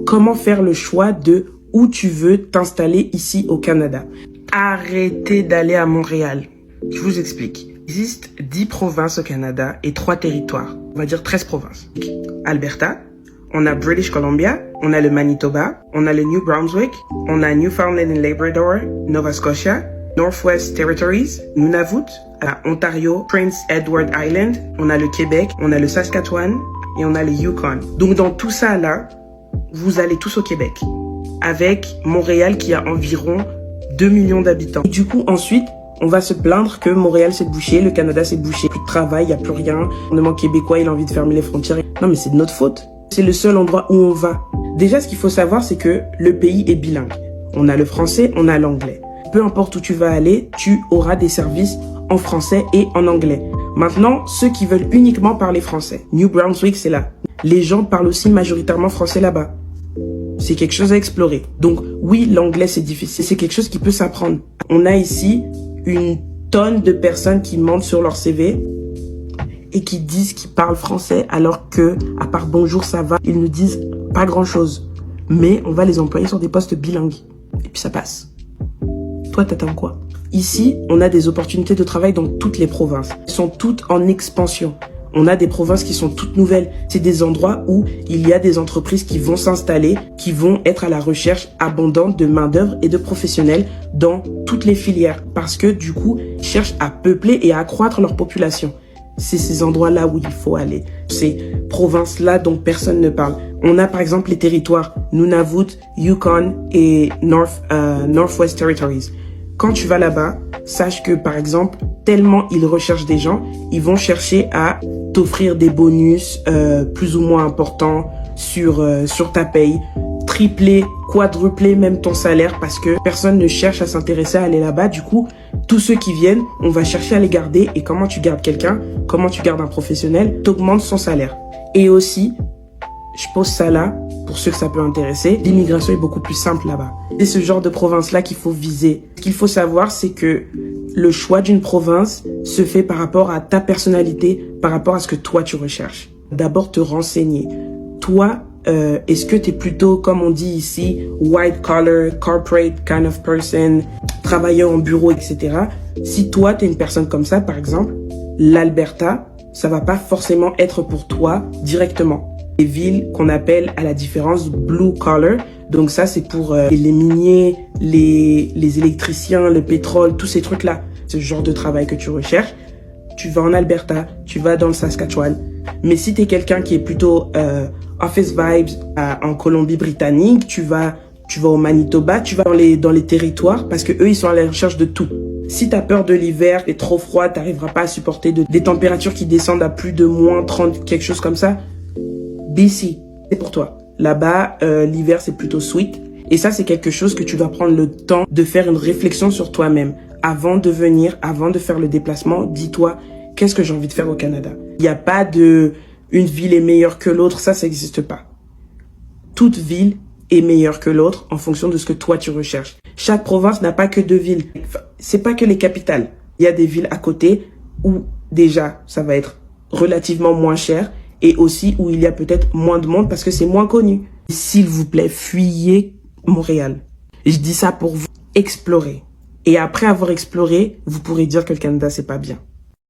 comment faire le choix de où tu veux t'installer ici au Canada. Arrêtez d'aller à Montréal. Je vous explique. Il existe 10 provinces au Canada et 3 territoires. On va dire 13 provinces. Alberta, on a British Columbia, on a le Manitoba, on a le New Brunswick, on a Newfoundland and Labrador, Nova Scotia, Northwest Territories, Nunavut, Ontario, Prince Edward Island, on a le Québec, on a le Saskatchewan et on a le Yukon. Donc dans tout ça là, vous allez tous au Québec, avec Montréal qui a environ 2 millions d'habitants. Du coup ensuite, on va se plaindre que Montréal s'est bouché, le Canada s'est bouché, plus de travail, il n'y a plus rien. Le gouvernement québécois, il a envie de fermer les frontières. Non mais c'est de notre faute. C'est le seul endroit où on va. Déjà, ce qu'il faut savoir, c'est que le pays est bilingue. On a le français, on a l'anglais. Peu importe où tu vas aller, tu auras des services en français et en anglais. Maintenant, ceux qui veulent uniquement parler français, New Brunswick, c'est là. Les gens parlent aussi majoritairement français là-bas. C'est quelque chose à explorer. Donc oui, l'anglais, c'est difficile. C'est quelque chose qui peut s'apprendre. On a ici une tonne de personnes qui mentent sur leur CV et qui disent qu'ils parlent français alors que, à part bonjour, ça va, ils ne disent pas grand-chose. Mais on va les employer sur des postes bilingues. Et puis ça passe. Toi, t'attends quoi? Ici, on a des opportunités de travail dans toutes les provinces. Elles sont toutes en expansion. On a des provinces qui sont toutes nouvelles. C'est des endroits où il y a des entreprises qui vont s'installer, qui vont être à la recherche abondante de main-d'œuvre et de professionnels dans toutes les filières. Parce que du coup, ils cherchent à peupler et à accroître leur population. C'est ces endroits-là où il faut aller. Ces provinces-là dont personne ne parle. On a par exemple les territoires Nunavut, Yukon et Northwest Territories. Quand tu vas là-bas, sache que par exemple, tellement ils recherchent des gens, ils vont chercher à t'offrir des bonus plus ou moins importants sur ta paye, tripler, quadrupler même ton salaire parce que personne ne cherche à s'intéresser à aller là-bas. Du coup, tous ceux qui viennent, on va chercher à les garder. Et comment tu gardes quelqu'un, comment tu gardes un professionnel, t'augmentes son salaire. Et aussi, je pose ça là, pour ceux que ça peut intéresser, l'immigration est beaucoup plus simple là-bas. C'est ce genre de province-là qu'il faut viser. Ce qu'il faut savoir, c'est que le choix d'une province se fait par rapport à ta personnalité, par rapport à ce que toi tu recherches. D'abord te renseigner. Toi, est-ce que tu es plutôt, comme on dit ici, white collar, corporate kind of person, travailleur en bureau, etc. Si toi, tu es une personne comme ça, par exemple, l'Alberta, ça va pas forcément être pour toi directement. Des villes qu'on appelle à la différence blue collar, donc ça c'est pour les miniers, les électriciens, le pétrole, tous ces trucs-là. Ce genre de travail que tu recherches, tu vas en Alberta, tu vas dans le Saskatchewan. Mais si tu es quelqu'un qui est plutôt office vibes en Colombie-Britannique, tu vas au Manitoba, tu vas dans les territoires parce que eux ils sont à la recherche de tout. Si t'as peur de l'hiver, t'es trop froid, t'arriveras pas à supporter des températures qui descendent à plus de moins 30, quelque chose comme ça, BC, c'est pour toi. Là-bas, l'hiver c'est plutôt sweet. Et ça c'est quelque chose que tu dois prendre le temps de faire une réflexion sur toi-même. Avant de venir, avant de faire le déplacement, dis-toi, qu'est-ce que j'ai envie de faire au Canada? Il n'y a pas de une ville est meilleure que l'autre, ça n'existe pas. Toute ville est meilleure que l'autre en fonction de ce que toi tu recherches. Chaque province n'a pas que 2 villes. C'est pas que les capitales. Il y a des villes à côté où déjà ça va être relativement moins cher et aussi où il y a peut-être moins de monde parce que c'est moins connu. S'il vous plaît, fuyez Montréal. Je dis ça pour vous explorer. Et après avoir exploré, vous pourrez dire que le Canada c'est pas bien.